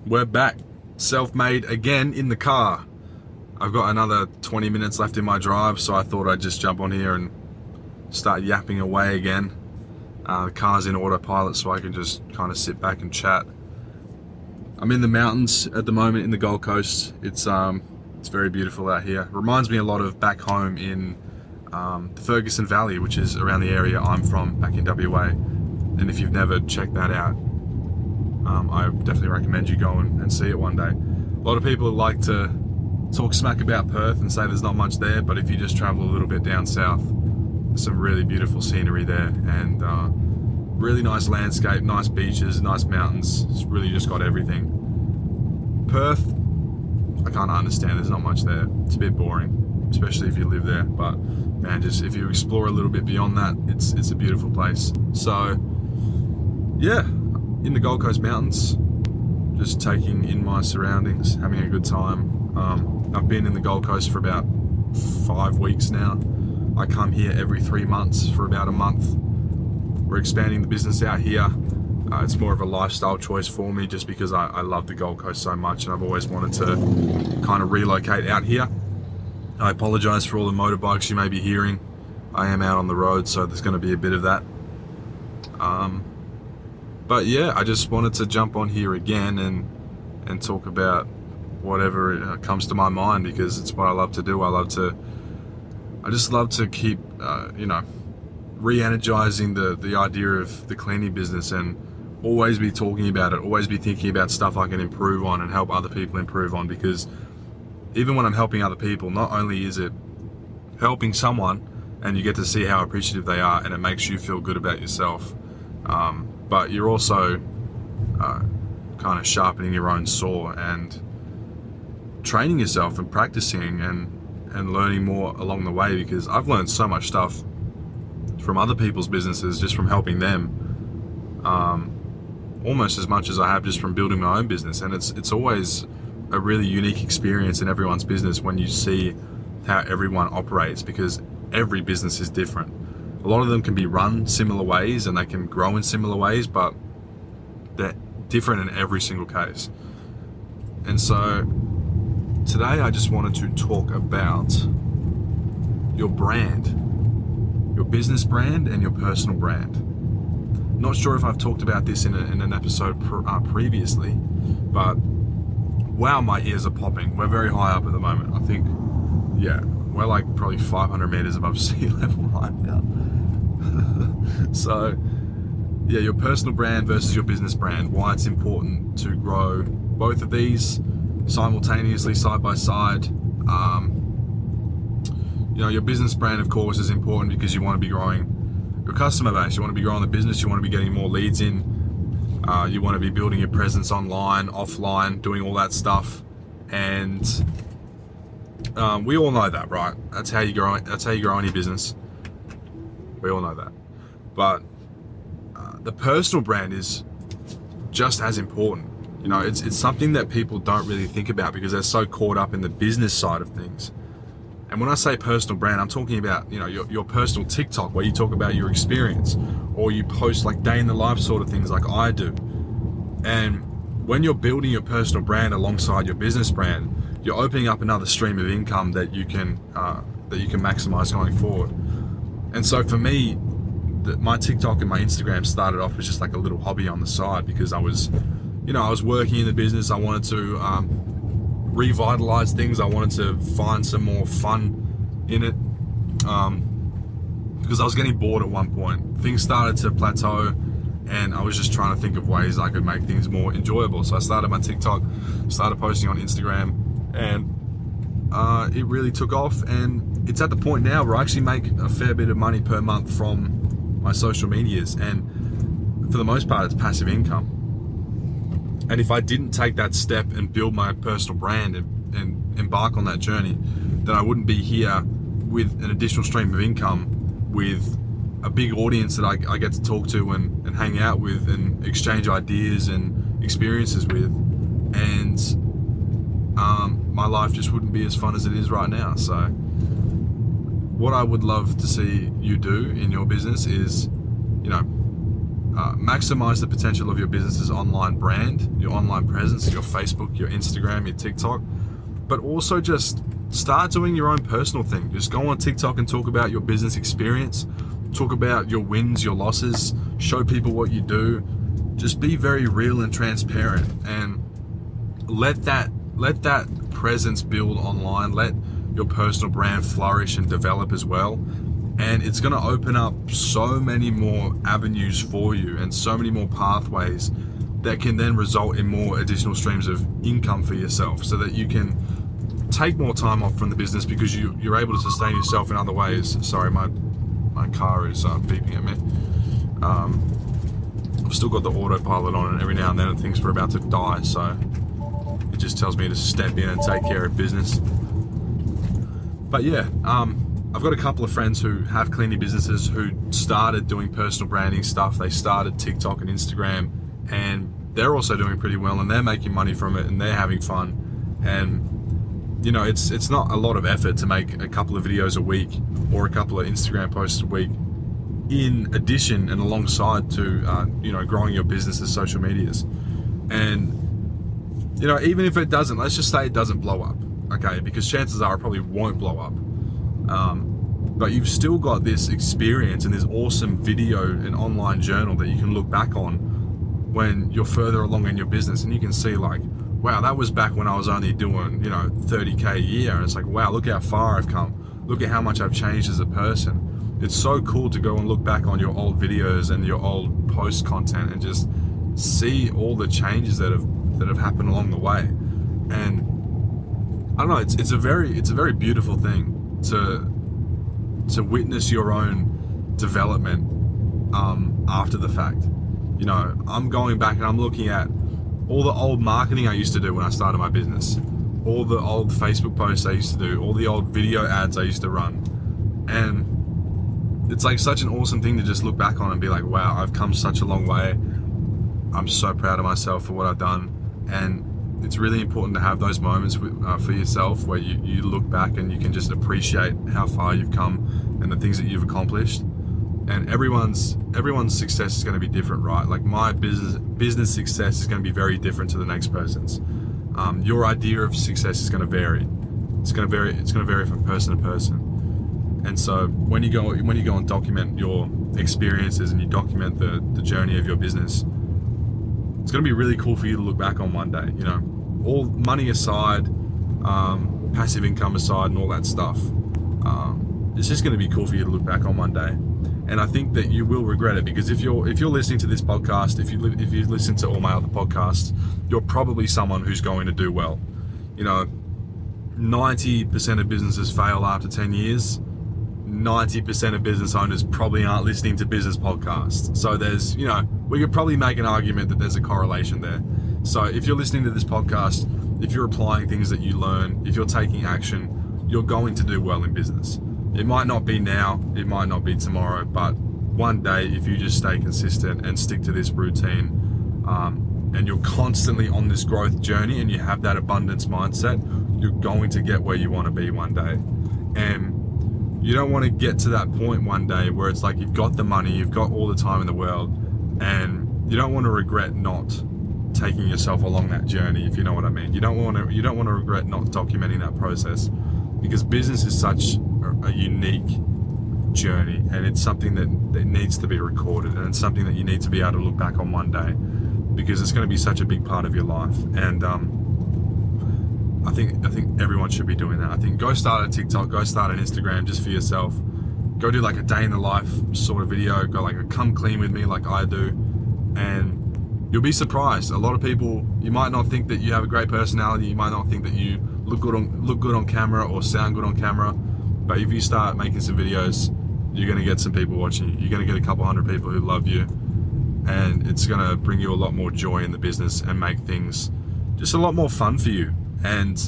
We're back, self-made again in the car. I've got another 20 minutes left in my drive, so I thought I'd just jump on here and start yapping away again. The car's in autopilot, so I can just kind of sit back and chat. I'm in the mountains at the moment in the Gold Coast. It's very beautiful out here. Reminds me a lot of back home in the Ferguson Valley, which is around the area I'm from, back in WA. And if you've never checked that out, I definitely recommend you go and see it one day. A lot of people like to talk smack about Perth and say there's not much there, but if you just travel a little bit down south, there's some really beautiful scenery there, and really nice landscape, nice beaches, nice mountains. It's really just got everything. Perth, I can't understand, there's not much there. It's a bit boring, especially if you live there, but man, just if you explore a little bit beyond that, it's a beautiful place. So yeah, in the Gold Coast Mountains, just taking in my surroundings, having a good time. I've been in the Gold Coast for about 5 weeks now. I come here every 3 months for about a month. We're expanding the business out here. It's more of a lifestyle choice for me, just because I love the Gold Coast so much, and I've always wanted to kind of relocate out here. I apologize for all the motorbikes you may be hearing. I am out on the road, so there's going to be a bit of that. But yeah, I just wanted to jump on here again and talk about whatever comes to my mind, because it's what I love to do. I just love to keep, re-energizing the idea of the cleaning business, and always be talking about it, always be thinking about stuff I can improve on and help other people improve on. Because even when I'm helping other people, not only is it helping someone and you get to see how appreciative they are, and it makes you feel good about yourself, but you're also kind of sharpening your own saw and training yourself and practicing and learning more along the way. Because I've learned so much stuff from other people's businesses just from helping them, almost as much as I have just from building my own business. And it's always a really unique experience in everyone's business when you see how everyone operates, because every business is different. A lot of them can be run similar ways and they can grow in similar ways, but they're different in every single case. And so today I just wanted to talk about your brand, your business brand and your personal brand. Not sure if I've talked about this in an episode previously, but wow, my ears are popping. We're very high up at the moment. I think, yeah, we're like probably 500 meters above sea level right now. So yeah, your personal brand versus your business brand, why it's important to grow both of these simultaneously, side by side. Your business brand, of course, is important because you want to be growing your customer base, you want to be growing the business, you want to be getting more leads in, you want to be building your presence online, offline, doing all that stuff. And we all know that, right? That's how you grow any business. We all know that. But the personal brand is just as important. It's something that people don't really think about because they're so caught up in the business side of things. And when I say personal brand, I'm talking about, your personal TikTok where you talk about your experience, or you post like day in the life sort of things like I do. And when you're building your personal brand alongside your business brand, you're opening up another stream of income that you can maximize going forward. And so for me, my TikTok and my Instagram started off as just like a little hobby on the side, because I was working in the business. I wanted to revitalize things. I wanted to find some more fun in it, because I was getting bored at one point. Things started to plateau, and I was just trying to think of ways I could make things more enjoyable. So I started my TikTok, started posting on Instagram, and it really took off. And it's at the point now where I actually make a fair bit of money per month from my social medias, and for the most part it's passive income. And if I didn't take that step and build my personal brand and embark on that journey, then I wouldn't be here with an additional stream of income, with a big audience that I get to talk to and hang out with and exchange ideas and experiences with. And my life just wouldn't be as fun as it is right now. So what I would love to see you do in your business is, maximize the potential of your business's online brand, your online presence, your Facebook, your Instagram, your TikTok, but also just start doing your own personal thing. Just go on TikTok and talk about your business experience, talk about your wins, your losses, show people what you do. Just be very real and transparent, and let that presence build online. Let your personal brand flourish and develop as well. And it's going to open up so many more avenues for you and so many more pathways that can then result in more additional streams of income for yourself, so that you can take more time off from the business because you're able to sustain yourself in other ways. Sorry, my car is beeping at me. I've still got the autopilot on, and every now and then it thinks we're about to die, so it just tells me to step in and take care of business. But yeah, I've got a couple of friends who have cleaning businesses who started doing personal branding stuff. They started TikTok and Instagram, and they're also doing pretty well, and they're making money from it, and they're having fun. And you know, it's not a lot of effort to make a couple of videos a week or a couple of Instagram posts a week, in addition and alongside to you know, growing your business's social medias. And you know, even if it doesn't, let's just say it doesn't blow up, okay? Because chances are it probably won't blow up. But you've still got this experience and this awesome video and online journal that you can look back on when you're further along in your business, and you can see like, wow, that was back when I was only doing, you know, 30K a year. And it's like, wow, look how far I've come. Look at how much I've changed as a person. It's so cool to go and look back on your old videos and your old post content and just see all the changes that have happened along the way. And I don't know, it's a very beautiful thing to witness your own development after the fact. You know, I'm going back and I'm looking at all the old marketing I used to do when I started my business, all the old Facebook posts I used to do, all the old video ads I used to run. And it's like such an awesome thing to just look back on and be like, wow, I've come such a long way. I'm so proud of myself for what I've done. And it's really important to have those moments for yourself where you look back and you can just appreciate how far you've come and the things that you've accomplished. And everyone's success is going to be different, right? Like my business success is going to be very different to the next person's. Your idea of success is going to vary. It's going to vary from person to person. And so when you go and document your experiences and you document the journey of your business, it's going to be really cool for you to look back on one day. You know, all money aside, passive income aside, and all that stuff. It's just going to be cool for you to look back on one day. And I think that you will regret it, because if you're listening to this podcast, if you listen to all my other podcasts, you're probably someone who's going to do well. You know, 90% of businesses fail after 10 years. 90% of business owners probably aren't listening to business podcasts. So there's, you know, we could probably make an argument that there's a correlation there. So if you're listening to this podcast, if you're applying things that you learn, if you're taking action, you're going to do well in business. It might not be now, it might not be tomorrow, but one day, if you just stay consistent and stick to this routine, and you're constantly on this growth journey and you have that abundance mindset, you're going to get where you want to be one day. And you don't want to get to that point one day where it's like you've got the money, you've got all the time in the world, and you don't want to regret not taking yourself along that journey, if you know what I mean. You don't want to regret not documenting that process, because business is such a unique journey, and it's something that needs to be recorded, and it's something that you need to be able to look back on one day, because it's going to be such a big part of your life. And I think everyone should be doing that. I think go start a TikTok, go start an Instagram just for yourself. Go do like a day in the life sort of video. Go like a come clean with me like I do, and you'll be surprised. A lot of people, you might not think that you have a great personality. You might not think that you look good on camera or sound good on camera. But if you start making some videos, you're going to get some people watching you. You're going to get a couple hundred people who love you, and it's going to bring you a lot more joy in the business and make things just a lot more fun for you. And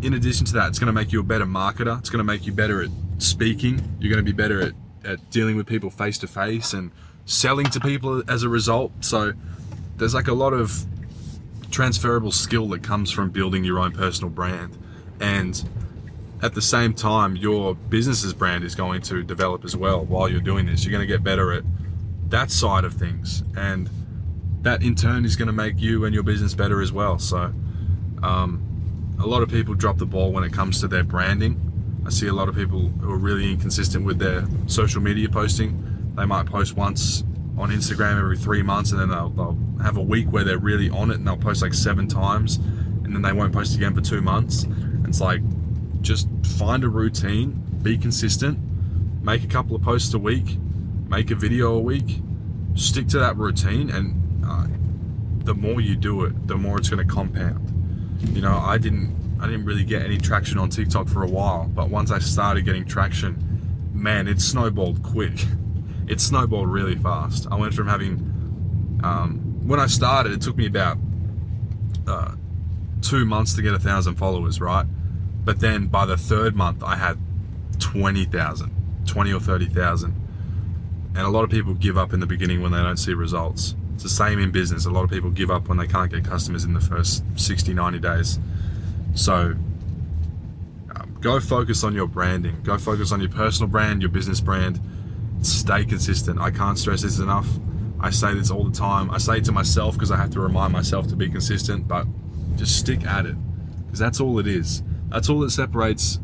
in addition to that, it's going to make you a better marketer. It's going to make you better at speaking. You're going to be better at dealing with people face to face and selling to people as a result. So there's like a lot of transferable skill that comes from building your own personal brand. And at the same time, your business's brand is going to develop as well while you're doing this. You're going to get better at that side of things, and that in turn is going to make you and your business better as well. So a lot of people drop the ball when it comes to their branding. I see a lot of people who are really inconsistent with their social media posting. They might post once on Instagram every 3 months, and then they'll have a week where they're really on it and they'll post like 7 times, and then they won't post again for 2 months. And it's like, just find a routine, be consistent, make a couple of posts a week, make a video a week, stick to that routine, and the more you do it, the more it's going to compound. You know, I didn't really get any traction on TikTok for a while, but once I started getting traction, man, it snowballed quick. It snowballed really fast. I went from having, when I started, it took me about 2 months to get 1,000 followers, right? But then by the 3rd month, I had 20 or 30,000. And a lot of people give up in the beginning when they don't see results. It's the same in business. A lot of people give up when they can't get customers in the first 60, 90 days. So go focus on your branding. Go focus on your personal brand, your business brand. Stay consistent. I can't stress this enough. I say this all the time. I say it to myself because I have to remind myself to be consistent, but just stick at it, because that's all it is. That's all that separates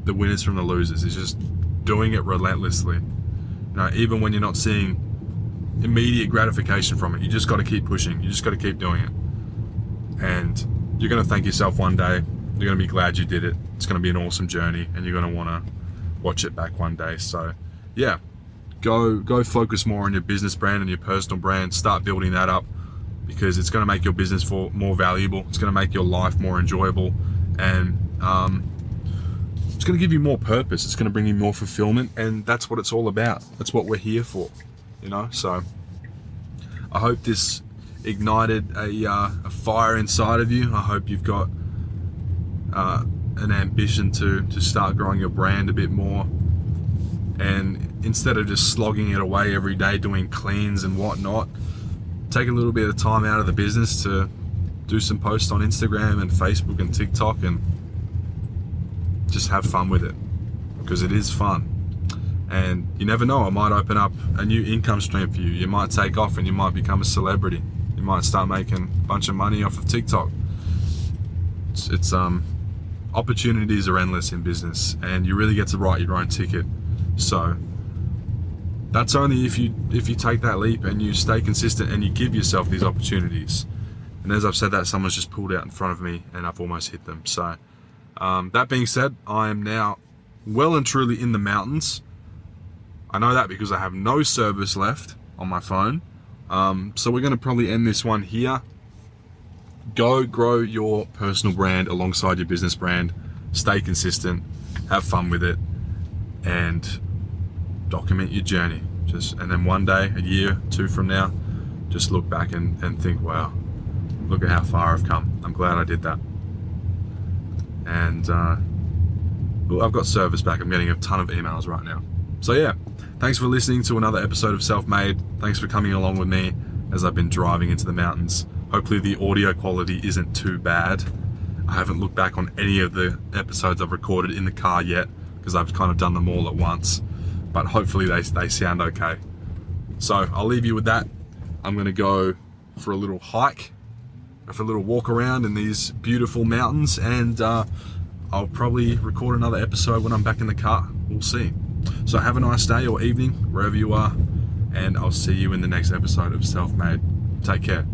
the winners from the losers, is just doing it relentlessly. You know, even when you're not seeing immediate gratification from it, you just got to keep pushing. You just got to keep doing it. And you're going to thank yourself one day. You're going to be glad you did it. It's going to be an awesome journey, and you're going to want to watch it back one day. So yeah, go focus more on your business brand and your personal brand. Start building that up, because it's going to make your business more valuable. It's going to make your life more enjoyable, and it's going to give you more purpose. It's going to bring you more fulfillment, and that's what it's all about. That's what we're here for, you know. So I hope this ignited a fire inside of you. I hope you've got an ambition to start growing your brand a bit more, and instead of just slogging it away every day doing cleans and whatnot, take a little bit of time out of the business to do some posts on Instagram and Facebook and TikTok, and just have fun with it, because it is fun. And you never know, it might open up a new income stream for you. You might take off and you might become a celebrity. You might start making a bunch of money off of TikTok. It's opportunities are endless in business, and you really get to write your own ticket. So that's only if you take that leap and you stay consistent and you give yourself these opportunities. And as I've said that, someone's just pulled out in front of me and I've almost hit them. So that being said, I am now well and truly in the mountains. I know that because I have no service left on my phone. So we're going to probably end this one here. Go grow your personal brand alongside your business brand. Stay consistent, have fun with it, and document your journey. And then one day, a year, 2 from now, just look back and think, wow, look at how far I've come. I'm glad I did that. And well, I've got service back. I'm getting a ton of emails right now. So yeah, thanks for listening to another episode of Self-Made. Thanks for coming along with me as I've been driving into the mountains. Hopefully the audio quality isn't too bad. I haven't looked back on any of the episodes I've recorded in the car yet, because I've kind of done them all at once. But hopefully they sound okay. So I'll leave you with that. I'm going to go for a little hike, for a little walk around in these beautiful mountains, and I'll probably record another episode when I'm back in the car. We'll see. So have a nice day or evening, wherever you are, and I'll see you in the next episode of Self-Made. Take care.